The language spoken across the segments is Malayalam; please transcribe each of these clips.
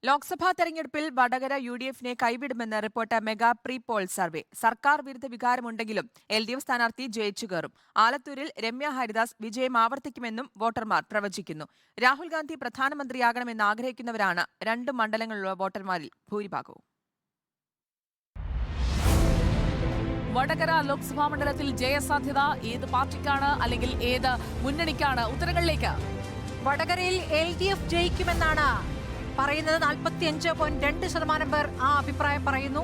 ലോക്സഭാ തെരഞ്ഞെടുപ്പിൽ വടകര യുഡിഎഫിനെ കൈവിടുമെന്ന് report mega pre poll survey. സർക്കാർ വിരുദ്ധ വികാരമുണ്ടെങ്കിലും എൽഡിഎഫ് സ്ഥാനാർത്ഥി ജയിച്ചു കയറും. ആലത്തൂരിൽ രമ്യ ഹരിദാസ് വിജയം ആവർത്തിക്കുമെന്നും വോട്ടർമാർ പ്രവചിക്കുന്നു. രാഹുൽ ഗാന്ധി പ്രധാനമന്ത്രിയാകണമെന്ന് ആഗ്രഹിക്കുന്നവരാണ് രണ്ട് മണ്ഡലങ്ങളിലുള്ള വോട്ടർമാരിൽ ഭൂരിഭാഗവും. വടകര ലോക്സഭാ മണ്ഡലത്തിൽ ജയസാധ്യത ഏത് പാർട്ടിക്കാണ് അല്ലെങ്കിൽ ഏത് മുന്നണിക്കാണ്? ഉത്തരങ്ങളിലേക്ക്. വടകരയിൽ എൽഡിഎഫ് ജയിക്കുമെന്നാണ് പറയുന്നത്. 45.2% പേർ ആ അഭിപ്രായം പറയുന്നു.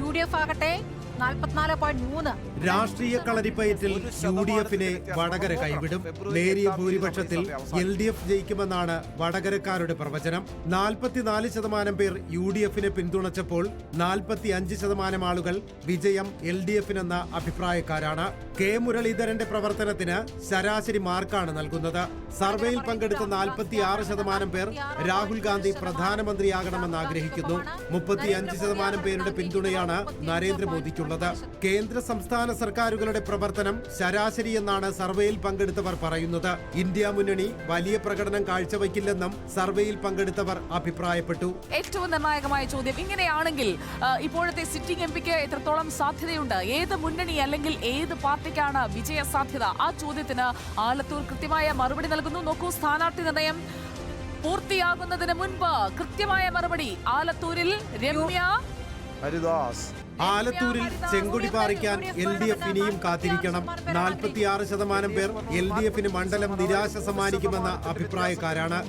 യുഡിഎഫ് ആകട്ടെ 44.3. രാഷ്ട്രീയ കളരിപ്പയറ്റിൽ യുഡിഎഫിനെ വടകര കൈവിടും. നേരിയ ഭൂരിപക്ഷത്തിൽ എൽഡിഎഫ് ജയിക്കുമെന്നാണ് വടകരക്കാരുടെ പ്രവചനം. 44% പേർ യുഡിഎഫിനെ പിന്തുണച്ചപ്പോൾ 45% ആളുകൾ വിജയം എൽഡിഎഫിനെന്ന അഭിപ്രായക്കാരാണ്. കെ മുരളീധരന്റെ പ്രവർത്തനത്തിന് ശരാശരി മാർക്കാണ് നൽകുന്നത്. സർവേയിൽ പങ്കെടുത്ത 46% പേർ രാഹുൽ ഗാന്ധി പ്രധാനമന്ത്രിയാകണമെന്ന് ആഗ്രഹിക്കുന്നു. 35% പേരുടെ പിന്തുണയാണ് നരേന്ദ്രമോദിക്കുള്ളത്. കേന്ദ്ര സംസ്ഥാന സർക്കാരുകളുടെ പ്രവർത്തനം ശരാശരി എന്നാണ് സർവേയിൽ പങ്കെടുത്തവർ പറയുന്നത്. ഇന്ത്യ മുന്നണി വലിയ പ്രകടനം കാഴ്ചവെക്കില്ലെന്നും സർവേയിൽ പങ്കെടുത്തവർ അഭിപ്രായപ്പെട്ടു. ഏറ്റവും നിർണായകമായ ചോദ്യം ഇങ്ങനെയാണെങ്കിൽ ഇപ്പോഴത്തെ സിറ്റിംഗ് എംപിക്ക് എത്രത്തോളം സാധ്യതയുണ്ട്? ഏത് മുന്നണി അല്ലെങ്കിൽ ഏത് പാർട്ടിക്കാണ് വിജയ സാധ്യത? ആ ചോദ്യത്തിന് ആലത്തൂർ കൃത്യമായ മറുപടി നൽകുന്നു. നോക്കൂ, സ്ഥാനാർത്ഥി നിർണയം പൂർത്തിയാകുന്നതിന് മുൻപ് കൃത്യമായ മറുപടി. ആലത്തൂരിൽ രമ്യ ഹരിദാസ്. ആലത്തൂരിൽ ചെങ്കൊടി പാറിക്കാൻ എൽഡിഎഫ് ഇനിയും കാത്തിരിക്കണം. 46% പേർ എൽഡിഎഫിന് മണ്ഡലം നിരാശ സമ്മാനിക്കുമെന്ന അഭിപ്രായക്കാരാണ്.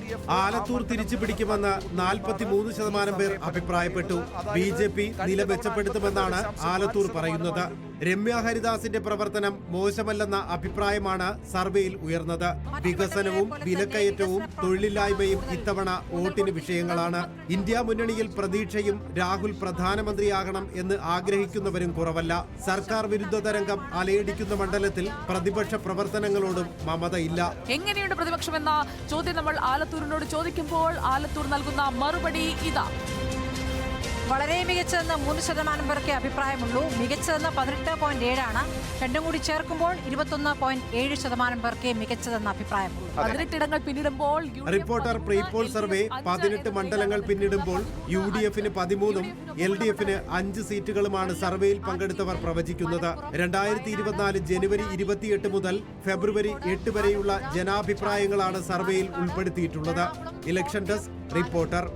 ആലത്തൂർ തിരിച്ചു പിടിക്കുമെന്ന് 43% പേർ അഭിപ്രായപ്പെട്ടു. ബിജെപി നില മെച്ചപ്പെടുത്തുമെന്നാണ് ആലത്തൂർ പറയുന്നത്. രമ്യ ഹരിദാസിന്റെ പ്രവർത്തനം മോശമല്ലെന്ന അഭിപ്രായമാണ് സർവേയിൽ ഉയർന്നത്. വികസനവും വിലക്കയറ്റവും തൊഴിലില്ലായ്മയും ഇത്തവണ വോട്ടിന് വിഷയങ്ങളാണ്. ഇന്ത്യ മുന്നണിയിൽ പ്രതീക്ഷയും രാഹുൽ പ്രധാനമന്ത്രിയാകണം എന്ന് ആഗ്രഹിക്കുന്നവരും കുറവല്ല. സർക്കാർ വിരുദ്ധ തരംഗം അലയടിക്കുന്ന മണ്ഡലത്തിൽ പ്രതിപക്ഷ പ്രവർത്തനങ്ങളോടും മമതയില്ല. എങ്ങനെയുണ്ട് പ്രതിപക്ഷമെന്ന ചോദ്യം നമ്മൾ ആലത്തൂരിനോട് ചോദിക്കുമ്പോൾ ആലത്തൂർ നൽകുന്ന മറുപടി ഇതാ. വളരെ മികച്ചതെന്ന് 3% പേർക്ക് അഭിപ്രായമുള്ളൂ. മികച്ചതെന്ന് 18.7 രണ്ടും കൂടി ചേർക്കുമ്പോൾ 21.7% പേർക്ക് മികച്ചതെന്ന അഭിപ്രായമുള്ളൂ. 18 ഇടങ്ങൾ പിന്നിടുമ്പോൾ റിപ്പോർട്ടർ പ്രീപോൾ സർവേ 18 മണ്ഡലങ്ങൾ പിന്നിടുമ്പോൾ യുഡിഎഫിന് 13ഉം എൽഡിഎഫിന് 5 സീറ്റുകളുമാണ് സർവേയിൽ പങ്കെടുത്തവർ പ്രവചിക്കുന്നത്. 2024 ജനുവരി 28 മുതൽ ഫെബ്രുവരി 8 വരെയുള്ള ജനാഭിപ്രായങ്ങളാണ് സർവേയിൽ ഉൾപ്പെടുത്തിയിട്ടുള്ളത്. Election desk, reporter.